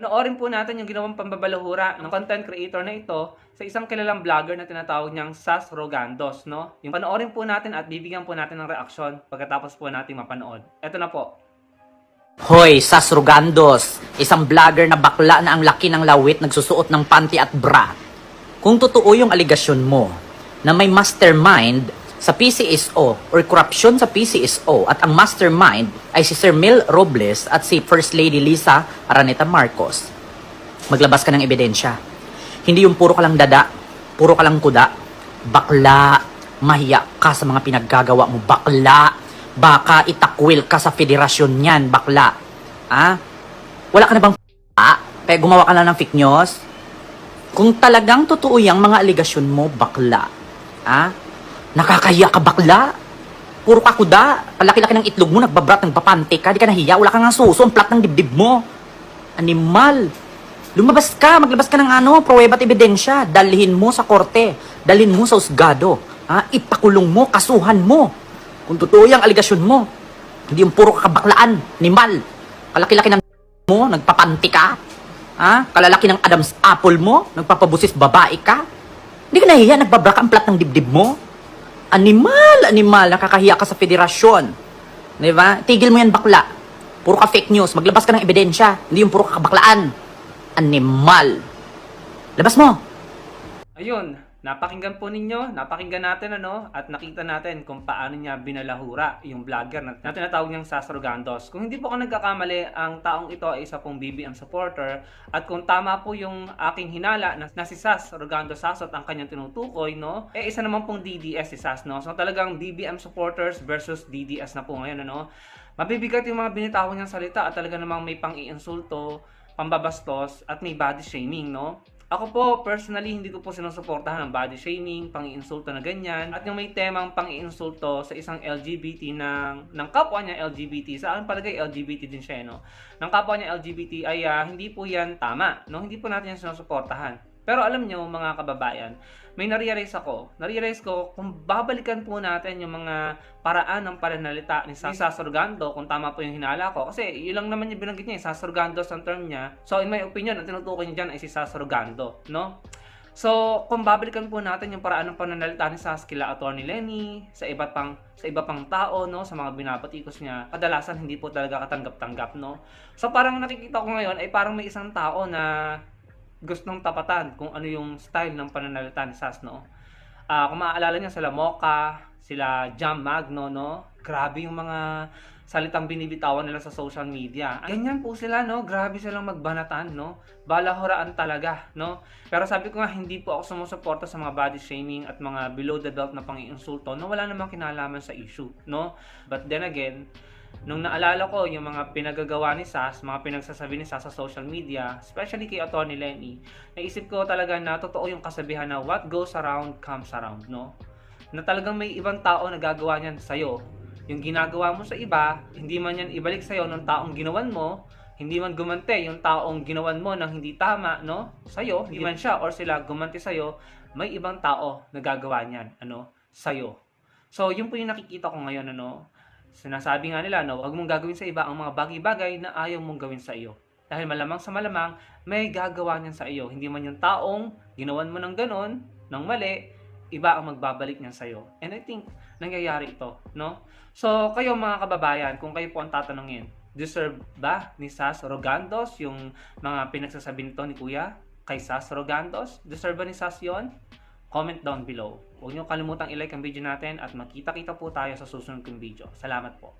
Panoorin po natin yung ginawang pambabalahura ng content creator na ito sa isang kilalang vlogger na tinatawag niyang Sas Rogandos, no? Yung panoorin po natin at bibigyan po natin ng reaksyon pagkatapos po natin mapanood. Ito na po. Hoy, Sas Rogandos, isang vlogger na bakla na ang laki ng lawit nagsusuot ng panty at bra. Kung totoo yung aligasyon mo na may mastermind sa PCSO or corruption sa PCSO at ang mastermind ay si Sir Mel Robles at si First Lady Lisa Araneta Marcos, maglabas ka ng ebidensya. Hindi yung puro ka lang dada, puro ka lang kuda. Bakla, mahiya ka sa mga pinaggagawa mo, bakla. Baka itakwil ka sa federasyon niyan, bakla. Ah? Wala ka na bang kaya gumawa ka lang ng fake news? Kung talagang totoo yung mga aligasyon mo, bakla. Ah? Nakakahiya ka, bakla. Puro ka kuda. Kalaki-laki ng itlog mo, nagbabrat, nagpapante ka. Di ka nahiya, wala kang suso, ang plat ng dibdib mo. Animal. Lumabas ka, maglabas ka ng pruweba at ebidensya. Dalhin mo sa korte. Dalhin mo sa husgado. Ha? Ipakulong mo, kasuhan mo. Kung totoo yung aligasyon mo. Hindi yung puro kakabaklaan, animal. Kalaki-laki ng mo, nagpapante ka. Ha? Kalalaki ng Adam's apple mo, nagpapabusis babae ka. Hindi ka nahiya, nagbabra ka ang plat ng dibdib mo. Animal, nakakahiya ka sa federasyon. Di ba? Tigil mo yan, bakla. Puro ka fake news, maglabas ka ng ebidensya. Hindi yung puro kakabaklaan. Animal. Labas mo. Ayun, napakinggan po ninyo, napakinggan natin at nakita natin kung paano niya binalahura yung vlogger na tinatawag niyang Sas Rogandos. Kung hindi po ako nagkakamali, ang taong ito ay isa pong BBM supporter at kung tama po yung aking hinala na si Sas Rogandos Sasot ang kanyang tinutukoy, isa naman pong DDS si Sas, So talagang BBM supporters versus DDS na po ngayon, Mabibigat yung mga binitawan niyang salita at talaga namang may pang-iinsulto, pambabastos at may body shaming, Ako po, personally, hindi ko po sinusuportahan ng body shaming, pang-iinsulto na ganyan, at yung may temang pang-iinsulto sa isang LGBT ng kapwa niya LGBT, sa akin palagay LGBT din siya, ng kapwa niya LGBT ay hindi po yan tama, Hindi po natin yan sinusuportahan. Pero alam nyo, mga kababayan, may narealize ko kung babalikan po natin yung mga paraan ng pananalita ni Sas Rogando, kung tama po yung hinala ko. Kasi yun lang naman yung binanggit niya, Sas Rogando ang term niya. So in my opinion, ang tinutukoy niya dyan ay si Sas Rogando, So, kung babalikan po natin yung paraan ng pananalita ni Sas kila Atty. Lenny, sa iba pang tao, sa mga binabatikos niya, kadalasan hindi po talaga katanggap-tanggap, So, parang nakikita ko ngayon ay parang may isang tao na gustong tapatan kung ano yung style ng pananalita ni Sas, kung maaalala niyo sila Mocha, sila Jam Magno, Grabe yung mga salitang binibitawan nila sa social media. Ganyan po sila, Grabe silang magbanatan, Balahuraan talaga, Pero sabi ko nga, hindi po ako sumusuporta sa mga body shaming at mga below the belt na pang-iinsulto na wala namang kinalaman sa issue, But then again, nung naalala ko yung mga pinagagawa ni Sas, mga pinagsasabi ni Sas sa social media, especially kay Atty. Lenny, naisip ko talaga na totoo yung kasabihan na what goes around comes around, Na talagang may ibang tao na gagawa niyan sa'yo. Yung ginagawa mo sa iba, hindi man yan ibalik sa'yo ng taong ginawan mo, hindi man gumante yung taong ginawan mo ng hindi tama, sa'yo, hindi man siya or sila gumante sa'yo, may ibang tao na gagawa niyan, sa'yo. So, yun po yung nakikita ko ngayon, Sinasabi nga nila, huwag mong gagawin sa iba ang mga bagay-bagay na ayaw mong gawin sa iyo. Dahil malamang sa malamang, may gagawa niyan sa iyo. Hindi man yung taong ginawan mo ng ganon, ng mali, iba ang magbabalik niyan sa iyo. And I think, nangyayari ito, So, kayo mga kababayan, kung kayo po ang tatanungin, deserve ba ni Sas Rogandos yung mga pinagsasabi nito ni Kuya kay Sas Rogandos? Deserve ba ni Sas yon? Comment down below. Huwag niyo kalimutang i-like ang video natin at magkita-kita po tayo sa susunod kong video. Salamat po.